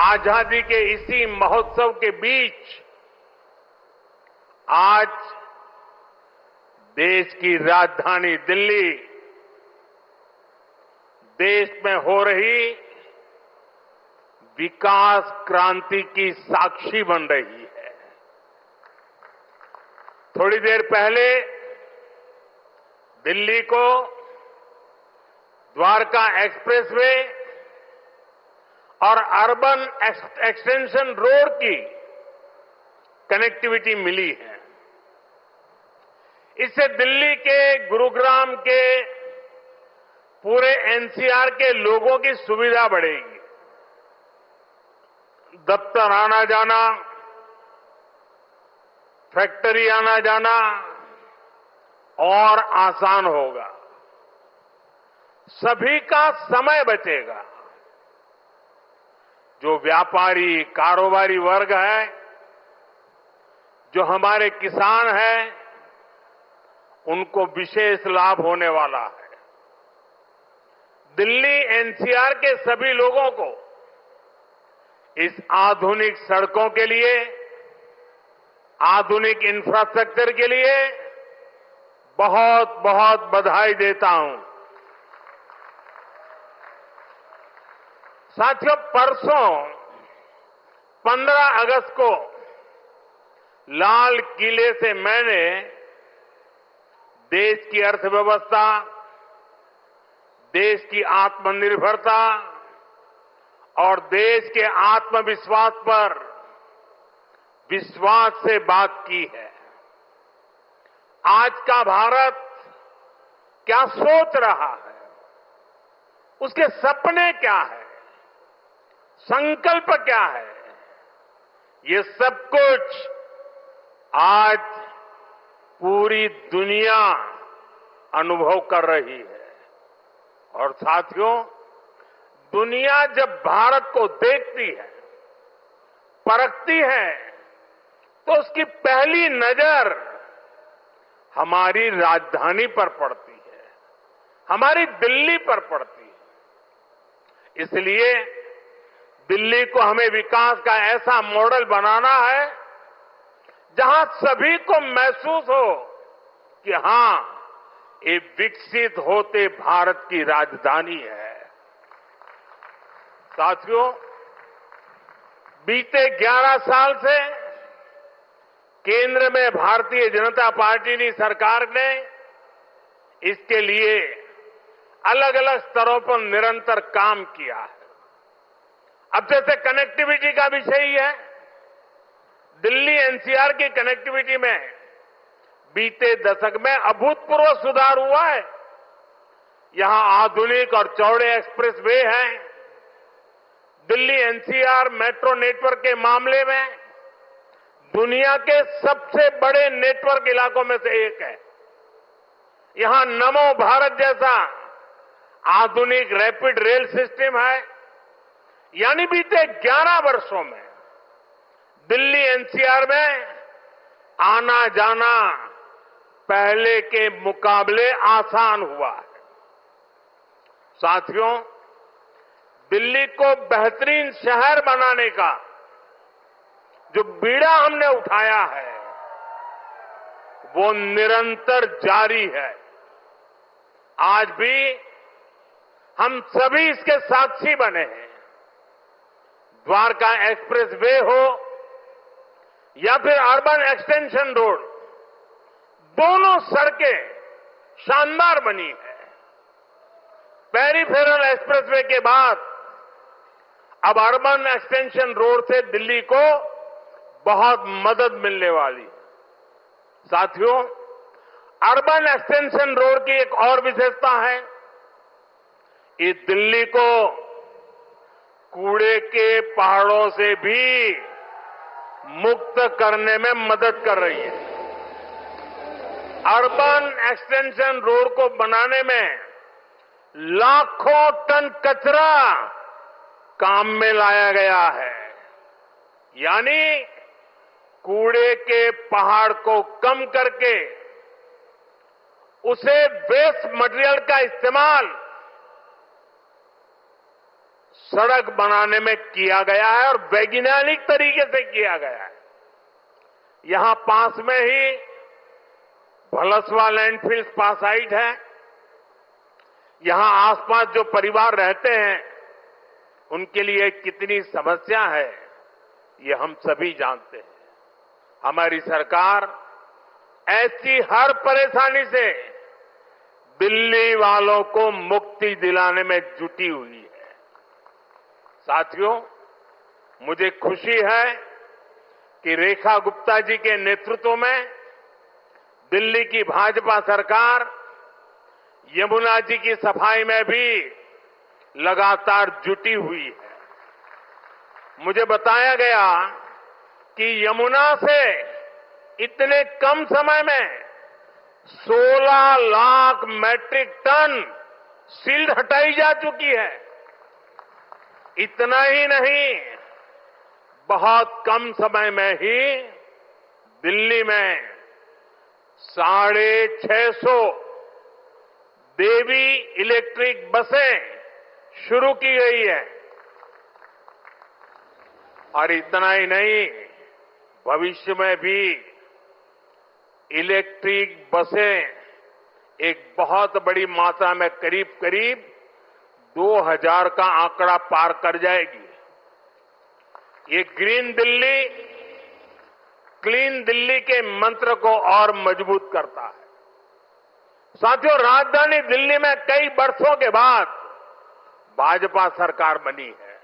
आजादी के इसी महोत्सव के बीच आज देश की राजधानी दिल्ली देश में हो रही विकास क्रांति की साक्षी बन रही है। थोड़ी देर पहले दिल्ली को द्वारका एक्सप्रेसवे और अर्बन एक्सटेंशन रोड की कनेक्टिविटी मिली है। इससे दिल्ली के, गुरुग्राम के, पूरे एनसीआर के लोगों की सुविधा बढ़ेगी। दफ्तर आना जाना, फैक्ट्री आना जाना और आसान होगा। सभी का समय बचेगा। जो व्यापारी, कारोबारी वर्ग है, जो हमारे किसान हैं, उनको विशेष लाभ होने वाला है। दिल्ली एनसीआर के सभी लोगों को इस आधुनिक सड़कों के लिए, आधुनिक इंफ्रास्ट्रक्चर के लिए बहुत बहुत बधाई देता हूं। साथियों, परसों 15 अगस्त को लाल किले से मैंने देश की अर्थव्यवस्था, देश की आत्मनिर्भरता और देश के आत्मविश्वास पर विश्वास से बात की है। आज का भारत क्या सोच रहा है, उसके सपने क्या है, संकल्प क्या है, ये सब कुछ आज पूरी दुनिया अनुभव कर रही है। और साथियों, दुनिया जब भारत को देखती है, परखती है, तो उसकी पहली नजर हमारी राजधानी पर पड़ती है, हमारी दिल्ली पर पड़ती है। इसलिए दिल्ली को हमें विकास का ऐसा मॉडल बनाना है जहां सभी को महसूस हो कि हां, ये विकसित होते भारत की राजधानी है। साथियों, बीते 11 साल से केंद्र में भारतीय जनता पार्टी की सरकार ने इसके लिए अलग अलग स्तरों पर निरंतर काम किया है। अब जैसे कनेक्टिविटी का विषय ही है, दिल्ली एनसीआर की कनेक्टिविटी में बीते दशक में अभूतपूर्व सुधार हुआ है। यहां आधुनिक और चौड़े एक्सप्रेसवे हैं। दिल्ली एनसीआर मेट्रो नेटवर्क के मामले में दुनिया के सबसे बड़े नेटवर्क इलाकों में से एक है। यहां नमो भारत जैसा आधुनिक रैपिड रेल सिस्टम है। यानी बीते 11 वर्षों में दिल्ली एनसीआर में आना जाना पहले के मुकाबले आसान हुआ है। साथियों, दिल्ली को बेहतरीन शहर बनाने का जो बीड़ा हमने उठाया है, वो निरंतर जारी है। आज भी हम सभी इसके साक्षी बने हैं। द्वारका एक्सप्रेसवे हो या फिर अर्बन एक्सटेंशन रोड, दोनों सड़कें शानदार बनी है। पेरिफेरल एक्सप्रेसवे के बाद अब अर्बन एक्सटेंशन रोड से दिल्ली को बहुत मदद मिलने वाली है। साथियों, अर्बन एक्सटेंशन रोड की एक और विशेषता है, ये दिल्ली को कूड़े के पहाड़ों से भी मुक्त करने में मदद कर रही है। अर्बन एक्सटेंशन रोड को बनाने में लाखों टन कचरा काम में लाया गया है। यानी कूड़े के पहाड़ को कम करके उसे वेस्ट मटेरियल का इस्तेमाल सड़क बनाने में किया गया है और वैज्ञानिक तरीके से किया गया है। यहां पास में ही भलसवा लैंडफिल स्पा साइट है। यहां आसपास जो परिवार रहते हैं उनके लिए कितनी समस्या है ये हम सभी जानते हैं। हमारी सरकार ऐसी हर परेशानी से दिल्ली वालों को मुक्ति दिलाने में जुटी हुई है। साथियों, मुझे खुशी है कि रेखा गुप्ता जी के नेतृत्व में दिल्ली की भाजपा सरकार यमुना जी की सफाई में भी लगातार जुटी हुई है। मुझे बताया गया कि यमुना से इतने कम समय में 16 लाख मैट्रिक टन सिल्ट हटाई जा चुकी है। इतना ही नहीं, बहुत कम समय में ही दिल्ली में 650 देवी इलेक्ट्रिक बसें शुरू की गई है। और इतना ही नहीं, भविष्य में भी इलेक्ट्रिक बसें एक बहुत बड़ी मात्रा में करीब 2000 का आंकड़ा पार कर जाएगी। ये ग्रीन दिल्ली, क्लीन दिल्ली के मंत्र को और मजबूत करता है। साथियों, राजधानी दिल्ली में कई वर्षों के बाद भाजपा सरकार बनी है।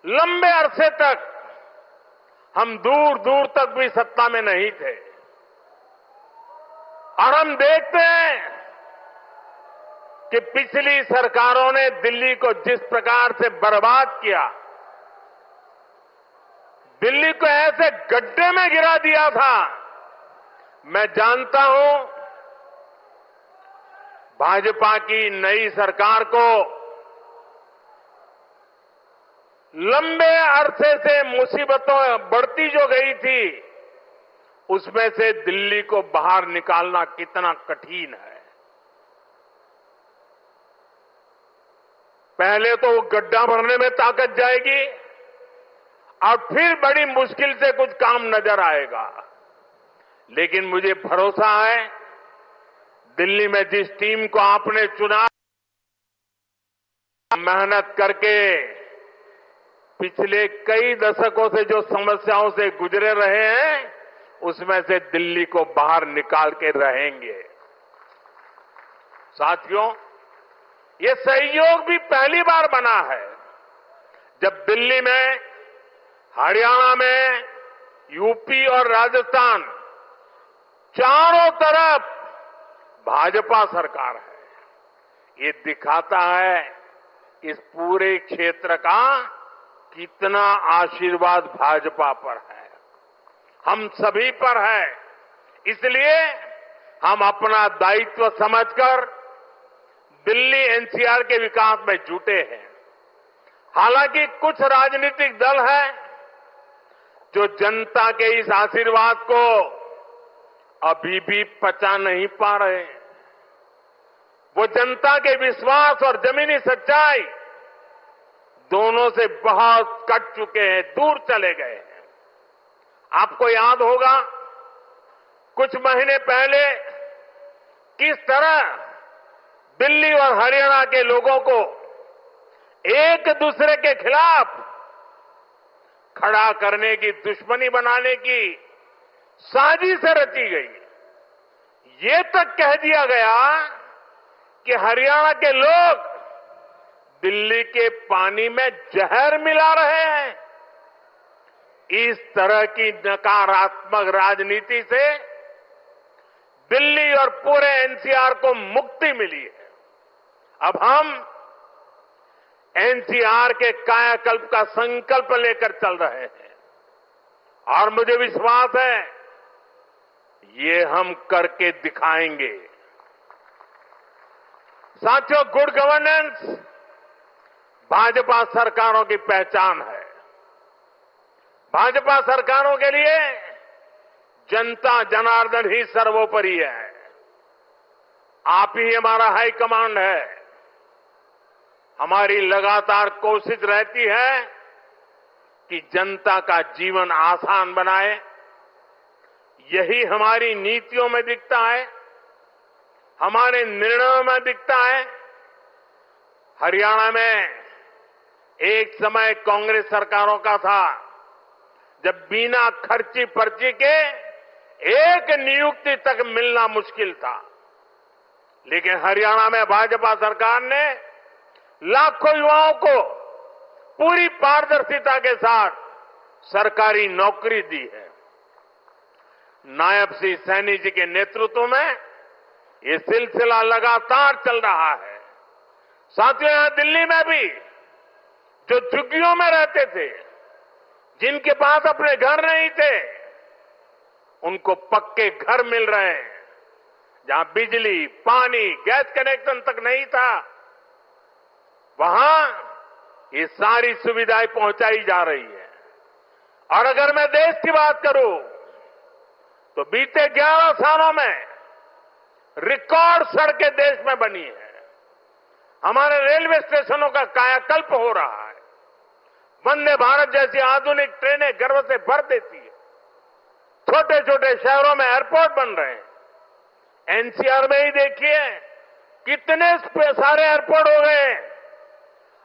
लंबे अरसे तक हम दूर दूर तक भी सत्ता में नहीं थे और हम देखते हैं कि पिछली सरकारों ने दिल्ली को जिस प्रकार से बर्बाद किया, दिल्ली को ऐसे गड्ढे में गिरा दिया था। मैं जानता हूं भाजपा की नई सरकार को लंबे अरसे से मुसीबतों बढ़ती जो गई थी उसमें से दिल्ली को बाहर निकालना कितना कठिन है। पहले तो वो गड्ढा भरने में ताकत जाएगी और फिर बड़ी मुश्किल से कुछ काम नजर आएगा। लेकिन मुझे भरोसा है दिल्ली में जिस टीम को आपने चुना, मेहनत करके पिछले कई दशकों से जो समस्याओं से गुजरे रहे हैं उसमें से दिल्ली को बाहर निकाल के रहेंगे। साथियों, ये सहयोग भी पहली बार बना है जब दिल्ली में, हरियाणा में, यूपी और राजस्थान चारों तरफ भाजपा सरकार है। ये दिखाता है इस पूरे क्षेत्र का कितना आशीर्वाद भाजपा पर है, हम सभी पर है। इसलिए हम अपना दायित्व समझकर दिल्ली एनसीआर के विकास में जुटे हैं। हालांकि कुछ राजनीतिक दल हैं जो जनता के इस आशीर्वाद को अभी भी पचा नहीं पा रहे। वो जनता के विश्वास और जमीनी सच्चाई दोनों से बहुत कट चुके हैं, दूर चले गए हैं। आपको याद होगा कुछ महीने पहले किस तरह दिल्ली और हरियाणा के लोगों को एक दूसरे के खिलाफ खड़ा करने की, दुश्मनी बनाने की साजिश रची गई। ये तक कह दिया गया कि हरियाणा के लोग दिल्ली के पानी में जहर मिला रहे हैं। इस तरह की नकारात्मक राजनीति से दिल्ली और पूरे एनसीआर को मुक्ति मिली है। अब हम एनसीआर के कायाकल्प का संकल्प लेकर चल रहे हैं और मुझे विश्वास है ये हम करके दिखाएंगे। साथियों, गुड गवर्नेंस भाजपा सरकारों की पहचान है। भाजपा सरकारों के लिए जनता जनार्दन ही सर्वोपरि है। आप ही हमारा हाई कमांड है। हमारी लगातार कोशिश रहती है कि जनता का जीवन आसान बनाए। यही हमारी नीतियों में दिखता है, हमारे निर्णयों में दिखता है। हरियाणा में एक समय कांग्रेस सरकारों का था जब बिना खर्ची पर्ची के एक नियुक्ति तक मिलना मुश्किल था, लेकिन हरियाणा में भाजपा सरकार ने लाखों युवाओं को पूरी पारदर्शिता के साथ सरकारी नौकरी दी है। नायब श्री सैनी जी के नेतृत्व में ये सिलसिला लगातार चल रहा है। साथियों, यहां दिल्ली में भी जो झुग्गियों में रहते थे, जिनके पास अपने घर नहीं थे, उनको पक्के घर मिल रहे हैं। जहां बिजली, पानी, गैस कनेक्शन तक नहीं था, वहां ये सारी सुविधाएं पहुंचाई जा रही है। और अगर मैं देश की बात करूं तो बीते 11 सालों में रिकॉर्ड सड़कें देश में बनी है। हमारे रेलवे स्टेशनों का कायाकल्प हो रहा है। वंदे भारत जैसी आधुनिक ट्रेनें गर्व से भर देती है। छोटे छोटे शहरों में एयरपोर्ट बन रहे हैं। एनसीआर में ही देखिए कितने सारे एयरपोर्ट हो गए हैं।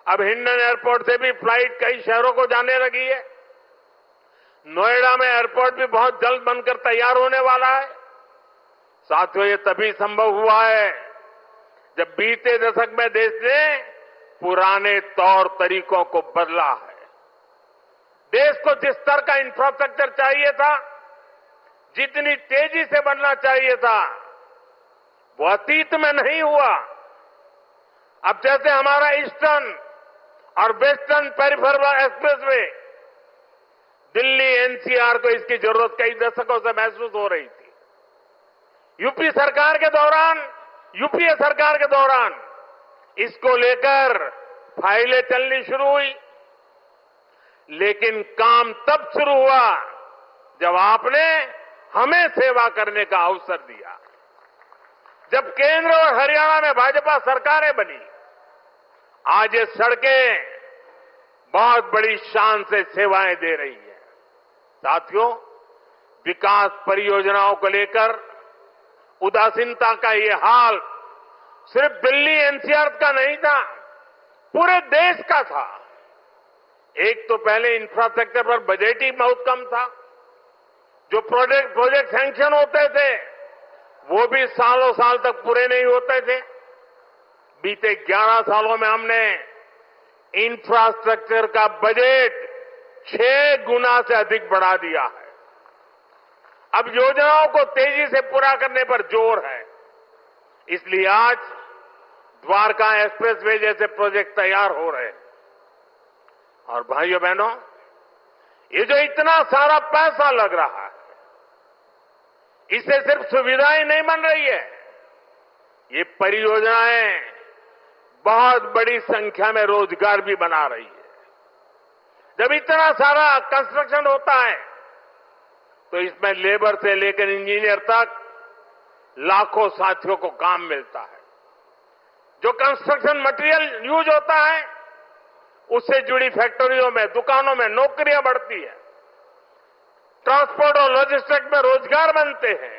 अब हिंडन एयरपोर्ट से भी फ्लाइट कई शहरों को जाने लगी है। नोएडा में एयरपोर्ट भी बहुत जल्द बनकर तैयार होने वाला है। साथियों, ये तभी संभव हुआ है जब बीते दशक में देश ने पुराने तौर तरीकों को बदला है। देश को जिस स्तर का इंफ्रास्ट्रक्चर चाहिए था, जितनी तेजी से बनना चाहिए था, वो अतीत में नहीं हुआ। अब जैसे हमारा ईस्टर्न और western peripheral expressway, Delhi NCR को इसकी जरूरत कई दशकों से महसूस हो रही थी। यूपीए सरकार के दौरान इसको लेकर फाइलें चलनी शुरू हुई, लेकिन काम तब शुरू हुआ जब आपने हमें सेवा करने का अवसर दिया। जब केंद्र और हरियाणा में भाजपा सरकारें बनी, आज ये सड़कें बहुत बड़ी शान से सेवाएं दे रही है। साथियों, विकास परियोजनाओं को लेकर उदासीनता का ये हाल सिर्फ दिल्ली एनसीआर का नहीं था, पूरे देश का था। एक तो पहले इंफ्रास्ट्रक्चर पर बजट ही बहुत कम था। जो प्रोजेक्ट सैंक्शन होते थे वो भी सालों साल तक पूरे नहीं होते थे। बीते 11 सालों में हमने इंफ्रास्ट्रक्चर का बजट 6 गुना से अधिक बढ़ा दिया है। अब योजनाओं को तेजी से पूरा करने पर जोर है। इसलिए आज द्वारका एक्सप्रेसवे जैसे प्रोजेक्ट तैयार हो रहे हैं। और भाइयों बहनों, ये जो इतना सारा पैसा लग रहा है, इससे सिर्फ सुविधाएं नहीं बन रही है, ये परियोजनाएं बहुत बड़ी संख्या में रोजगार भी बना रही है। जब इतना सारा कंस्ट्रक्शन होता है तो इसमें लेबर से लेकर इंजीनियर तक लाखों साथियों को काम मिलता है। जो कंस्ट्रक्शन मटेरियल यूज होता है उससे जुड़ी फैक्ट्रियों में, दुकानों में नौकरियां बढ़ती है। ट्रांसपोर्ट और लॉजिस्टिक्स में रोजगार बनते हैं।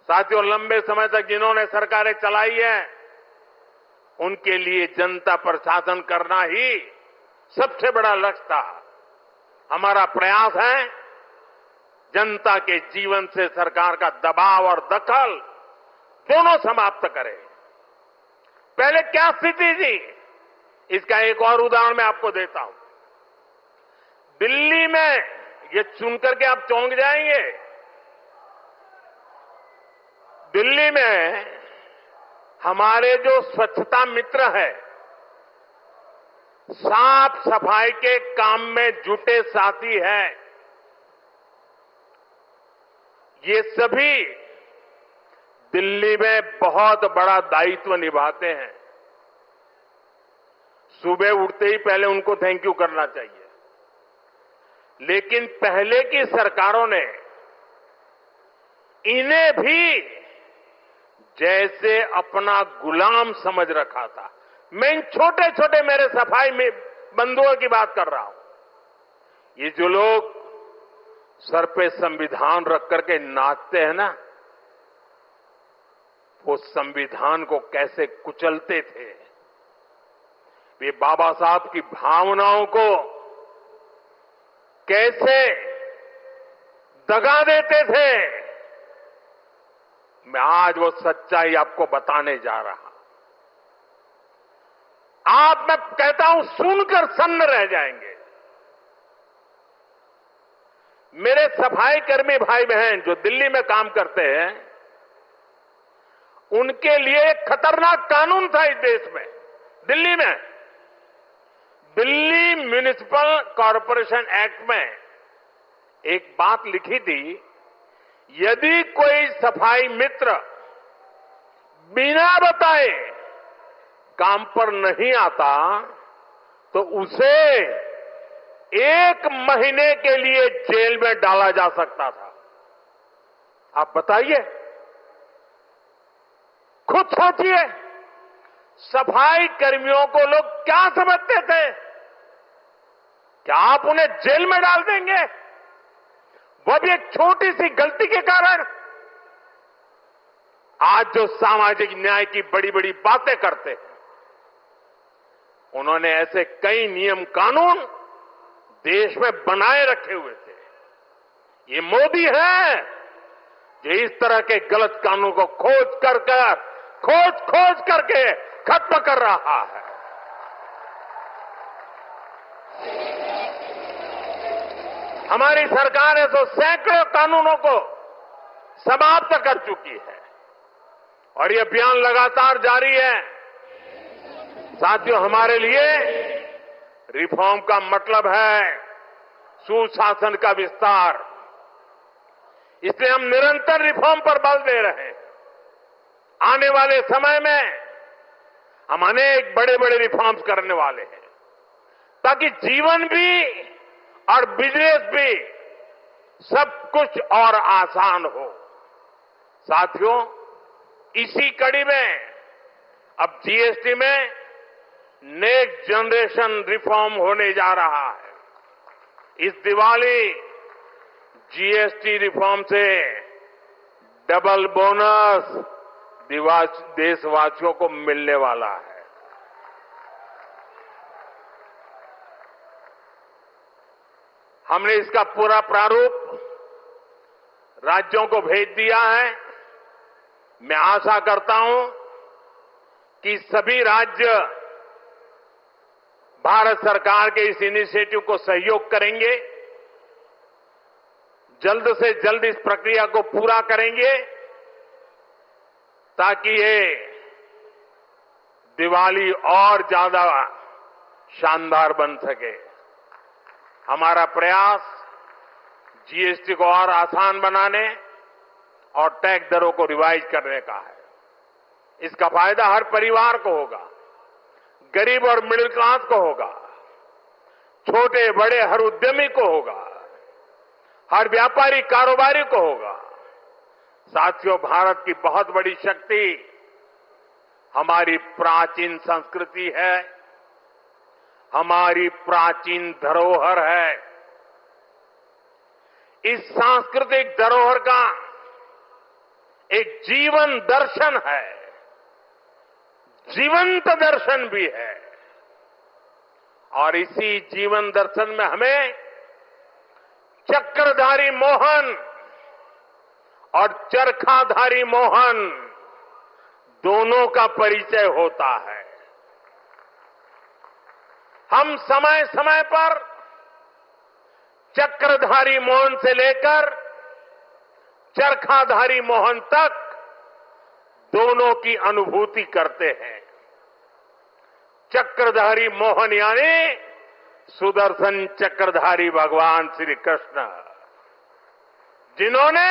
साथियों, लंबे समय तक जिन्होंने सरकारें चलाई है, उनके लिए जनता पर शासन करना ही सबसे बड़ा लक्ष्य था। हमारा प्रयास है जनता के जीवन से सरकार का दबाव और दखल दोनों समाप्त करें। पहले क्या स्थिति थी, इसका एक और उदाहरण मैं आपको देता हूं। दिल्ली में, ये सुनकर के आप चौंक जाएंगे, दिल्ली में हमारे जो स्वच्छता मित्र है, साफ सफाई के काम में जुटे साथी हैं, ये सभी दिल्ली में बहुत बड़ा दायित्व निभाते हैं। सुबह उठते ही पहले उनको थैंक यू करना चाहिए। लेकिन पहले की सरकारों ने इन्हें भी जैसे अपना गुलाम समझ रखा था। मैं इन छोटे छोटे मेरे सफाई में बंधुओं की बात कर रहा हूं। ये जो लोग सर पे संविधान रख करके नाचते हैं ना, वो संविधान को कैसे कुचलते थे, वे बाबा साहब की भावनाओं को कैसे दगा देते थे। मैं आज वो सच्चाई आपको बताने जा रहा। आप, मैं कहता हूं, सुनकर सन्न रह जाएंगे। मेरे सफाई कर्मी भाई बहन जो दिल्ली में काम करते हैं, उनके लिए एक खतरनाक कानून था इस देश में। दिल्ली में दिल्ली म्युनिसिपल कॉरपोरेशन एक्ट में एक बात लिखी थी, यदि कोई सफाई मित्र बिना बताए काम पर नहीं आता तो उसे 1 महीने के लिए जेल में डाला जा सकता था। आप बताइए, खुद सोचिए, सफाई कर्मियों को लोग क्या समझते थे? क्या आप उन्हें जेल में डाल देंगे, वो भी एक छोटी सी गलती के कारण? आज जो सामाजिक न्याय की बड़ी बड़ी बातें करते हैं, उन्होंने ऐसे कई नियम कानून देश में बनाए रखे हुए थे। ये मोदी है जो इस तरह के गलत कानून को खोज करके खत्म कर रहा है। हमारी सरकार है तो सैकड़ों कानूनों को समाप्त कर चुकी है और ये अभियान लगातार जारी है। साथियों, हमारे लिए रिफॉर्म का मतलब है सुशासन का विस्तार। इसलिए हम निरंतर रिफॉर्म पर बल दे रहे हैं। आने वाले समय में हम अनेक बड़े बड़े रिफॉर्म्स करने वाले हैं ताकि जीवन भी और बिजनेस भी सब कुछ और आसान हो। साथियों, इसी कड़ी में अब जीएसटी में नेक्स्ट जनरेशन रिफॉर्म होने जा रहा है। इस दिवाली जीएसटी रिफॉर्म से डबल बोनस देशवासियों को मिलने वाला है। हमने इसका पूरा प्रारूप राज्यों को भेज दिया है। मैं आशा करता हूं कि सभी राज्य भारत सरकार के इस इनिशिएटिव को सहयोग करेंगे, जल्द से जल्द इस प्रक्रिया को पूरा करेंगे ताकि ये दिवाली और ज्यादा शानदार बन सके। हमारा प्रयास जीएसटी को और आसान बनाने और टैक्स दरों को रिवाइज करने का है। इसका फायदा हर परिवार को होगा, गरीब और मिडिल क्लास को होगा, छोटे बड़े हर उद्यमी को होगा, हर व्यापारी कारोबारी को होगा। साथियों, भारत की बहुत बड़ी शक्ति हमारी प्राचीन संस्कृति है, हमारी प्राचीन धरोहर है। इस सांस्कृतिक धरोहर का एक जीवन दर्शन है, जीवंत दर्शन भी है। और इसी जीवन दर्शन में हमें चक्रधारी मोहन और चरखाधारी मोहन दोनों का परिचय होता है। हम समय समय पर चक्रधारी मोहन से लेकर चरखाधारी मोहन तक दोनों की अनुभूति करते हैं। चक्रधारी मोहन यानी सुदर्शन चक्रधारी भगवान श्री कृष्ण, जिन्होंने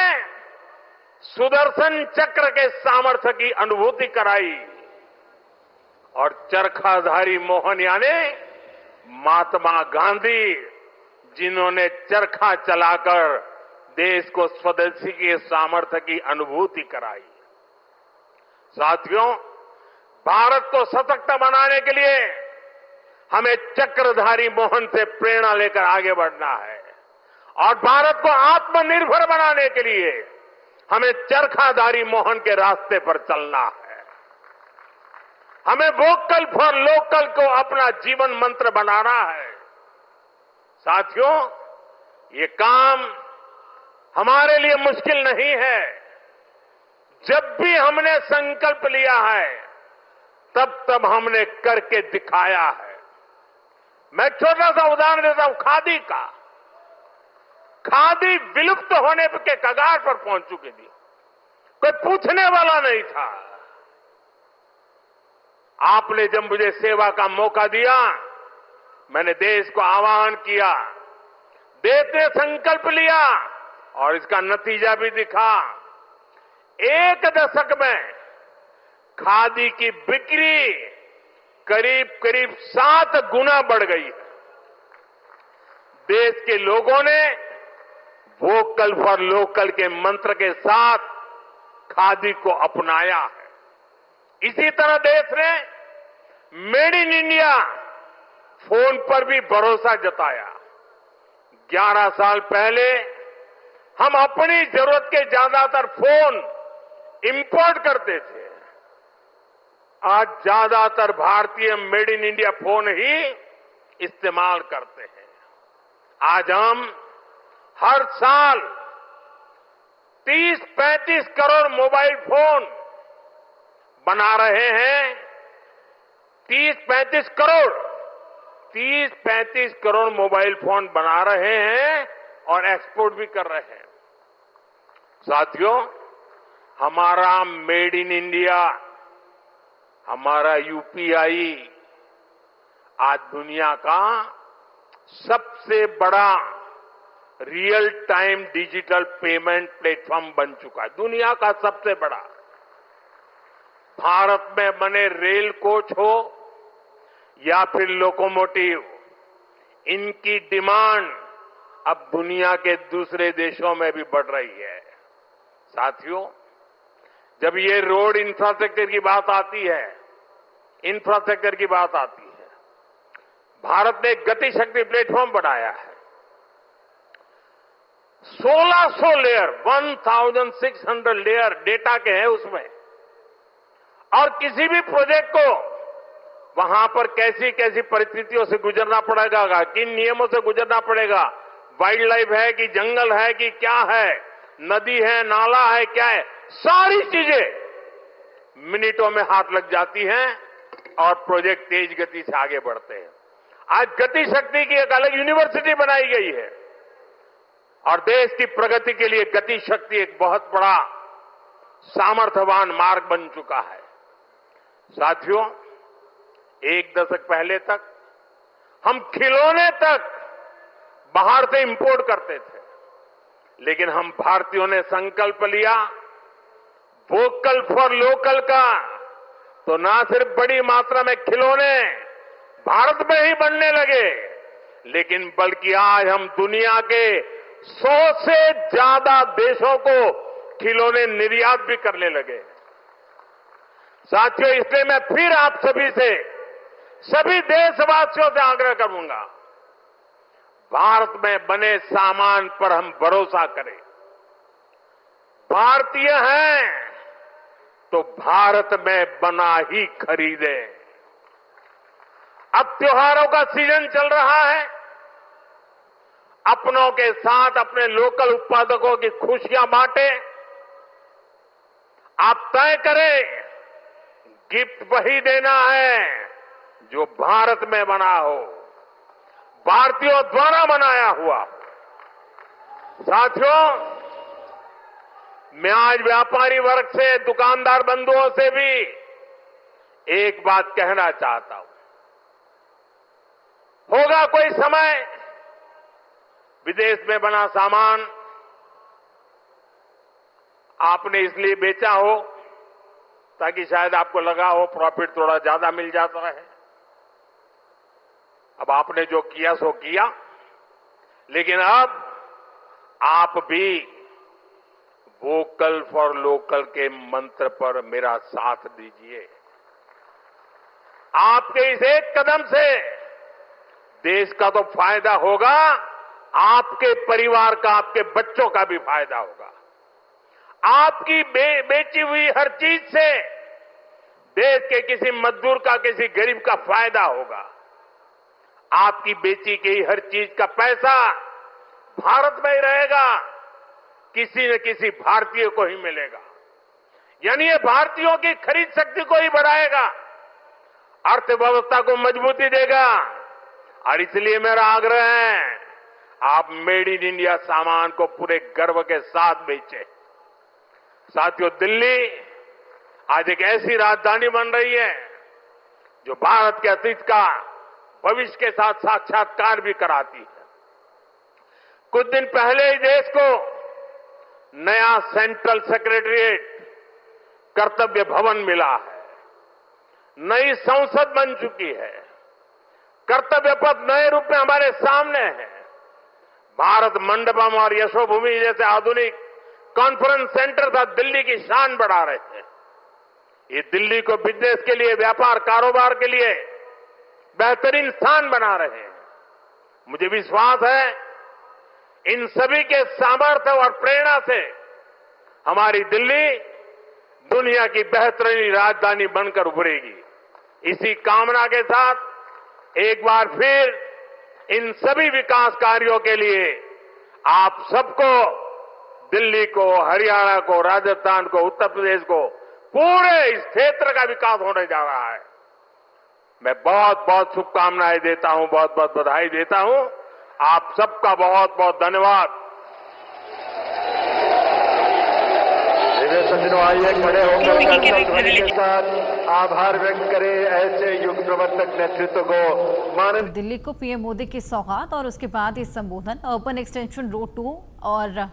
सुदर्शन चक्र के सामर्थ्य की अनुभूति कराई, और चरखाधारी मोहन यानी महात्मा गांधी, जिन्होंने चरखा चलाकर देश को स्वदेशी के सामर्थ्य की अनुभूति कराई। साथियों, भारत को सशक्त बनाने के लिए हमें चक्रधारी मोहन से प्रेरणा लेकर आगे बढ़ना है और भारत को आत्मनिर्भर बनाने के लिए हमें चरखाधारी मोहन के रास्ते पर चलना है। हमें वोकल फॉर लोकल को अपना जीवन मंत्र बनाना है। साथियों, ये काम हमारे लिए मुश्किल नहीं है। जब भी हमने संकल्प लिया है तब हमने करके दिखाया है। मैं छोटा सा उदाहरण देता हूं खादी का। खादी विलुप्त होने के कगार पर पहुंच चुकी थी, कोई पूछने वाला नहीं था। आपने जब मुझे सेवा का मौका दिया, मैंने देश को आह्वान किया, देश ने संकल्प लिया और इसका नतीजा भी दिखा। 1 दशक में खादी की बिक्री करीब 7 गुना बढ़ गई है। देश के लोगों ने वोकल फॉर लोकल के मंत्र के साथ खादी को अपनाया है। इसी तरह देश ने मेड इन इंडिया फोन पर भी भरोसा जताया। 11 साल पहले हम अपनी जरूरत के ज्यादातर फोन इंपोर्ट करते थे। आज ज्यादातर भारतीय मेड इन इंडिया फोन ही इस्तेमाल करते हैं। आज हम हर साल 30-35 करोड़ मोबाइल फोन बना रहे हैं। 30-35 करोड़ मोबाइल फोन बना रहे हैं और एक्सपोर्ट भी कर रहे हैं। साथियों, हमारा मेड इन इंडिया, हमारा यूपीआई आज दुनिया का सबसे बड़ा real time digital payment platform बन चुका है। दुनिया का सबसे बड़ा। भारत में बने रेल कोच हो या फिर लोकोमोटिव, इनकी डिमांड अब दुनिया के दूसरे देशों में भी बढ़ रही है। साथियों, जब ये रोड इंफ्रास्ट्रक्चर की बात आती है, भारत ने एक गति शक्ति प्लेटफॉर्म बनाया है। 1600 लेयर, 1600 लेयर डेटा के हैं उसमें। और किसी भी प्रोजेक्ट को वहां पर कैसी कैसी परिस्थितियों से गुजरना पड़ेगा, किन नियमों से गुजरना पड़ेगा, वाइल्ड लाइफ है कि जंगल है कि क्या है, नदी है, नाला है, क्या है, सारी चीजें मिनटों में हाथ लग जाती हैं और प्रोजेक्ट तेज गति से आगे बढ़ते हैं। आज गति शक्ति की एक अलग यूनिवर्सिटी बनाई गई है और देश की प्रगति के लिए गति शक्ति एक बहुत बड़ा सामर्थ्यवान मार्ग बन चुका है। साथियों, 1 दशक पहले तक हम खिलौने तक बाहर से इंपोर्ट करते थे, लेकिन हम भारतीयों ने संकल्प लिया वोकल फॉर लोकल का, तो ना सिर्फ बड़ी मात्रा में खिलौने भारत में ही बनने लगे, लेकिन बल्कि आज हम दुनिया के 100 से ज्यादा देशों को खिलौने निर्यात भी करने लगे। साथियों, इसलिए मैं फिर आप सभी से, सभी देशवासियों से आग्रह करूंगा, भारत में बने सामान पर हम भरोसा करें। भारतीय हैं तो भारत में बना ही खरीदें। अब त्योहारों का सीजन चल रहा है। अपनों के साथ अपने लोकल उत्पादकों की खुशियां बांटें। आप तय करें गिफ्ट वही देना है जो भारत में बना हो, भारतीयों द्वारा बनाया हुआ। साथियों, मैं आज व्यापारी वर्ग से, दुकानदार बंधुओं से भी एक बात कहना चाहता हूं। होगा कोई समय विदेश में बना सामान आपने इसलिए बेचा हो ताकि शायद आपको लगा हो प्रॉफिट थोड़ा ज्यादा मिल जाता है। अब आपने जो किया सो किया, लेकिन अब आप भी वोकल फॉर लोकल के मंत्र पर मेरा साथ दीजिए। आपके इस एक कदम से देश का तो फायदा होगा, आपके परिवार का, आपके बच्चों का भी फायदा होगा। आपकी बेची हुई हर चीज से देश के किसी मजदूर का, किसी गरीब का फायदा होगा। आपकी बेची गई हर चीज का पैसा भारत में ही रहेगा, किसी न किसी भारतीय को ही मिलेगा। यानी ये भारतीयों की खरीद शक्ति को ही बढ़ाएगा, अर्थव्यवस्था को मजबूती देगा। और इसलिए मेरा आग्रह है, आप मेड इन इंडिया सामान को पूरे गर्व के साथ बेचें। साथियों, दिल्ली आज एक ऐसी राजधानी बन रही है जो भारत के अतीत का भविष्य के साथ साक्षात्कार भी कराती है। कुछ दिन पहले ही देश को नया सेंट्रल सेक्रेटेरिएट कर्तव्य भवन मिला है, नई संसद बन चुकी है, कर्तव्य पथ नए रूप में हमारे सामने है। भारत मंडपम और यशोभूमि जैसे आधुनिक कॉन्फ्रेंस सेंटर था दिल्ली की शान बढ़ा रहे हैं। ये दिल्ली को बिजनेस के लिए, व्यापार कारोबार के लिए बेहतरीन स्थान बना रहे हैं। मुझे विश्वास है इन सभी के सामर्थ्य और प्रेरणा से हमारी दिल्ली दुनिया की बेहतरीन राजधानी बनकर उभरेगी। इसी कामना के साथ एक बार फिर इन सभी विकास कार्यों के लिए आप सबको, दिल्ली को, हरियाणा को, राजस्थान को, उत्तर प्रदेश को, पूरे इस क्षेत्र का विकास होने जा रहा है। मैं बहुत बहुत शुभकामनाएं देता हूं, बहुत बहुत बधाई देता हूं। आप सबका बहुत बहुत धन्यवाद। आइए खड़े होकर ध्वनि के साथ आभार व्यक्त करें ऐसे युग प्रवर्तक नेतृत्व को। माननीय दिल्ली को पीएम मोदी की सौगात और उसके बाद ये संबोधन अर्बन एक्सटेंशन रोड 2 और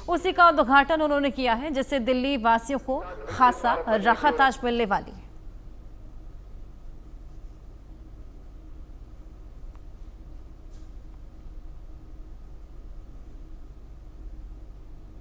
उसी का उद्घाटन उन्होंने किया है, जिससे दिल्ली वासियों को खासा राहत आज मिलने वाली।